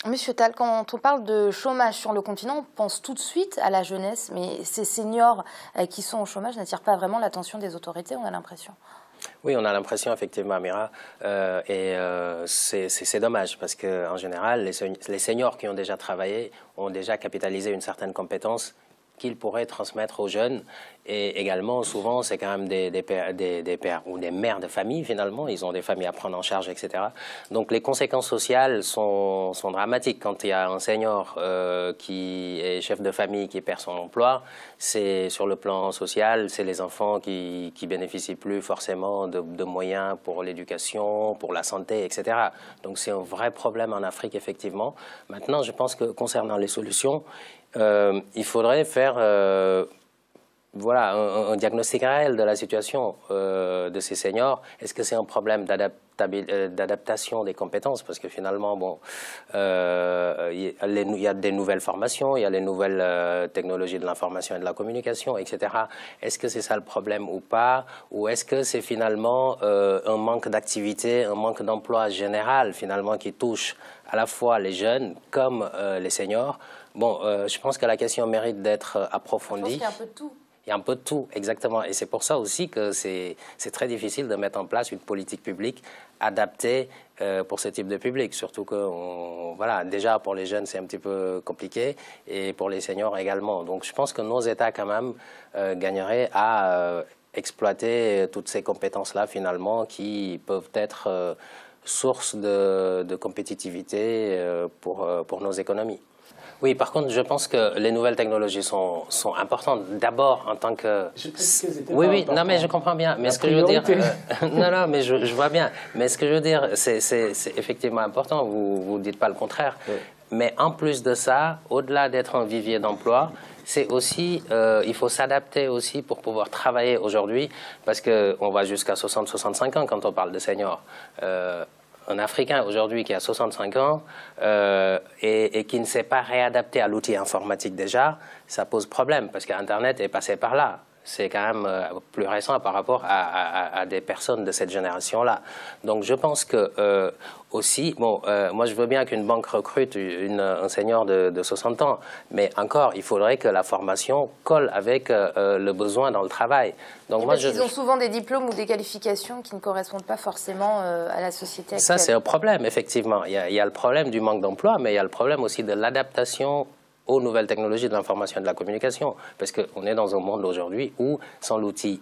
Monsieur Tal, quand on parle de chômage sur le continent, on pense tout de suite à la jeunesse, mais ces seniors qui sont au chômage n'attirent pas vraiment l'attention des autorités, on a l'impression. Oui, on a l'impression effectivement, Amira, c'est dommage parce qu'en général, les seniors qui ont déjà travaillé ont déjà capitalisé une certaine compétence qu'ils pourraient transmettre aux jeunes. Et également, souvent, c'est quand même des pères ou des mères de famille, finalement. Ils ont des familles à prendre en charge, etc. Donc, les conséquences sociales sont dramatiques. Quand il y a un senior qui est chef de famille, qui perd son emploi, c'est sur le plan social, c'est les enfants qui bénéficient plus forcément de moyens pour l'éducation, pour la santé, etc. Donc, c'est un vrai problème en Afrique, effectivement. Maintenant, je pense que concernant les solutions, il faudrait faire voilà, un diagnostic réel de la situation de ces seniors. Est-ce que c'est un problème d'adaptation des compétences? Parce que finalement, bon, il y a des nouvelles formations, il y a les nouvelles technologies de l'information et de la communication, etc. Est-ce que c'est ça le problème ou pas? Ou est-ce que c'est finalement un manque d'activité, un manque d'emploi général finalement qui touche à la fois les jeunes comme les seniors? Bon, je pense que la question mérite d'être approfondie. Je pense qu'il y a un peu de tout. Il y a un peu de tout, exactement. Et c'est pour ça aussi que c'est très difficile de mettre en place une politique publique adaptée pour ce type de public. Surtout que, voilà, déjà pour les jeunes, c'est un petit peu compliqué et pour les seniors également. Donc je pense que nos États, quand même, gagneraient à exploiter toutes ces compétences-là, finalement, qui peuvent être source de compétitivité pour nos économies. Oui, par contre, je pense que les nouvelles technologies sont importantes. D'abord, en tant que... Oui, non, mais je comprends bien. Mais ce que je veux dire... non, mais je vois bien. Mais ce que je veux dire, c'est effectivement important. Vous ne dites pas le contraire. Oui. Mais en plus de ça, au-delà d'être un vivier d'emploi, c'est aussi, il faut s'adapter aussi pour pouvoir travailler aujourd'hui, parce qu'on va jusqu'à 60-65 ans quand on parle de seniors. Un Africain aujourd'hui qui a 65 ans et qui ne s'est pas réadapté à l'outil informatique déjà, ça pose problème parce qu'Internet est passé par là. C'est quand même plus récent par rapport à des personnes de cette génération-là. Donc je pense que aussi, bon, moi je veux bien qu'une banque recrute un senior de 60 ans, mais encore, il faudrait que la formation colle avec le besoin dans le travail. Donc moi, ils ont souvent des diplômes ou des qualifications qui ne correspondent pas forcément à la société actuelle. Ça, c'est un problème, effectivement. Il y a le problème du manque d'emploi, mais il y a le problème aussi de l'adaptation aux nouvelles technologies de l'information et de la communication. Parce qu'on est dans un monde aujourd'hui où, sans l'outil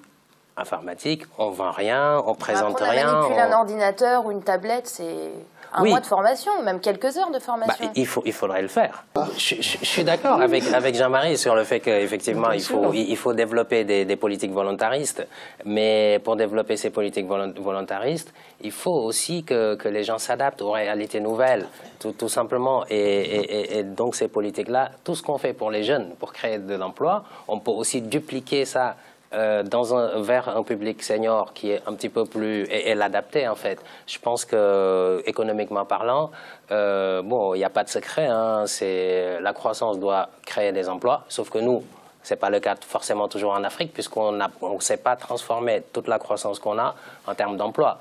informatique, on ne vend rien, on ne présente rien. On manipuler un ordinateur ou une tablette, c'est un mois de formation, même quelques heures de formation. Il faudrait le faire. Je suis d'accord avec Jean-Marie sur le fait qu'effectivement, il faut développer des politiques volontaristes. Mais pour développer ces politiques volontaristes, il faut aussi que les gens s'adaptent aux réalités nouvelles, tout simplement. Et donc ces politiques-là, tout ce qu'on fait pour les jeunes, pour créer de l'emploi, on peut aussi dupliquer ça vers un public senior qui est un petit peu plus... et l'adapter, en fait. Je pense que, économiquement parlant, bon, il n'y a pas de secret. Hein, la croissance doit créer des emplois, sauf que nous, ce n'est pas le cas forcément toujours en Afrique, puisqu'on ne sait pas transformer toute la croissance qu'on a en termes d'emploi.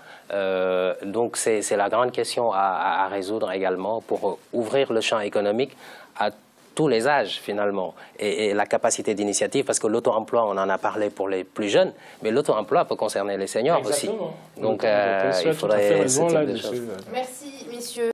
Donc, c'est la grande question à résoudre également pour ouvrir le champ économique à tous les âges, finalement, et la capacité d'initiative, parce que l'auto-emploi, on en a parlé pour les plus jeunes, mais l'auto-emploi peut concerner les seniors. Exactement. Aussi. Donc, il faudrait ce type de choses. Merci, messieurs.